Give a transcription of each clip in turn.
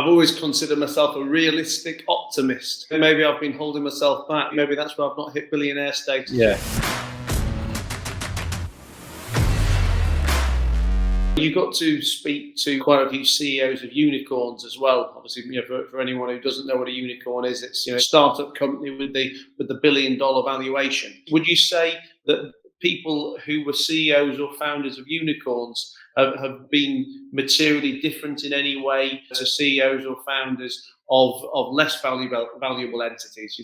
I've always considered myself a realistic optimist. Maybe I've been holding myself back. Maybe that's why I've not hit billionaire status yet. You got to speak to quite a few CEOs of unicorns as well. Obviously, for anyone who doesn't know what a unicorn is, it's a startup company with the $1 billion valuation. Would you say that people who were CEOs or founders of unicorns have been materially different in any way to CEOs or founders of less valuable entities?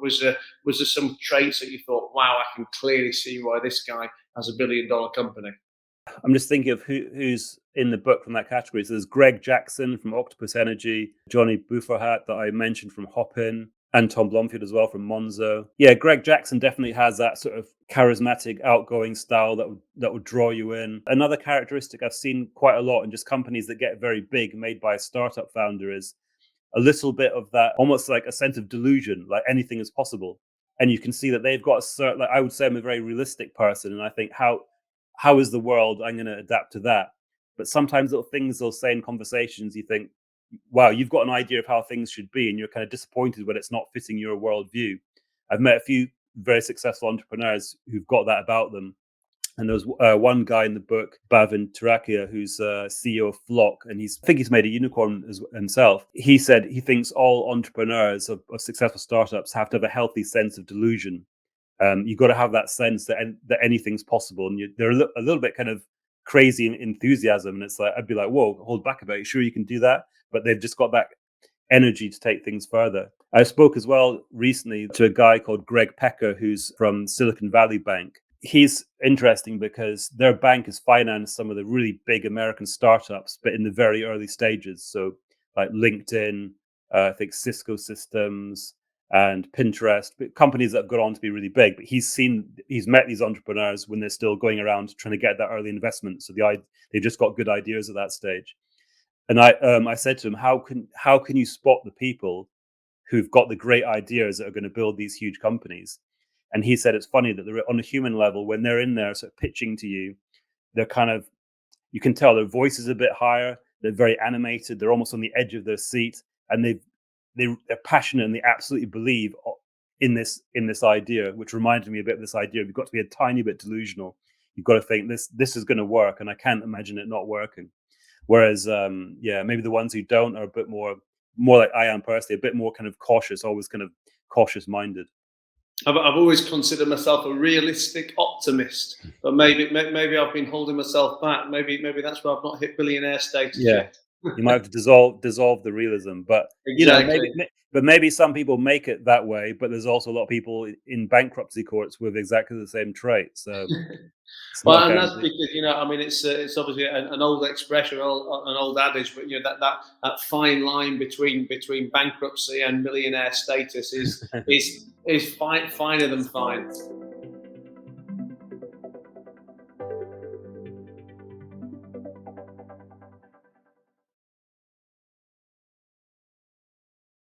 Was there some traits that you thought, wow, I can clearly see why this guy has $1 billion company? I'm just thinking of who's in the book from that category. So there's Greg Jackson from Octopus Energy, Johnny Bufferahat that I mentioned from Hopin, and Tom Blomfield as well from Monzo. Yeah, Greg Jackson definitely has that sort of charismatic, outgoing style that would draw you in. Another characteristic I've seen quite a lot in just companies that get very big, made by a startup founder, is a little bit of that, almost like a sense of delusion, like anything is possible. And you can see that they've got a certain, like I would say I'm a very realistic person, and I think how is the world? I'm going to adapt to that. But sometimes little things they'll say in conversations, you think, wow, you've got an idea of how things should be, and you're kind of disappointed when it's not fitting your worldview. I've met a few very successful entrepreneurs who've got that about them. And there was one guy in the book, Bhavin Tarakia, who's CEO of Flock, and I think he's made a unicorn himself. He said he thinks all entrepreneurs of successful startups have to have a healthy sense of delusion. You've got to have that sense that anything's possible, and they're a little bit kind of crazy in enthusiasm. And it's like, I'd be like, whoa, hold back a bit. Sure, you can do that, but they've just got that energy to take things further. I spoke as well recently to a guy called Greg Pecker, who's from Silicon Valley Bank. He's interesting because their bank has financed some of the really big American startups, but in the very early stages. So like LinkedIn, I think Cisco Systems, and Pinterest, companies that have gone on to be really big. But he's met these entrepreneurs when they're still going around trying to get that early investment. So they just got good ideas at that stage. And I said to him, how can you spot the people who've got the great ideas that are going to build these huge companies? And he said it's funny that they're on a human level, when they're in there sort of pitching to you, they're kind of, you can tell their voice is a bit higher. They're very animated. They're almost on the edge of their seat, and they're passionate, and they absolutely believe in this idea, which reminded me a bit of this idea. You've got to be a tiny bit delusional. You've got to think this is going to work, and I can't imagine it not working. Whereas, maybe the ones who don't are a bit more like I am personally, a bit more kind of cautious, always kind of cautious minded. I've always considered myself a realistic optimist, but maybe I've been holding myself back. Maybe that's why I've not hit billionaire status yet. You might have to dissolve the realism, but exactly. maybe some people make it that way, but there's also a lot of people in bankruptcy courts with exactly the same trait. So, well, and that's because it's obviously an old expression, an old adage, but that fine line between bankruptcy and millionaire status is finer than fine.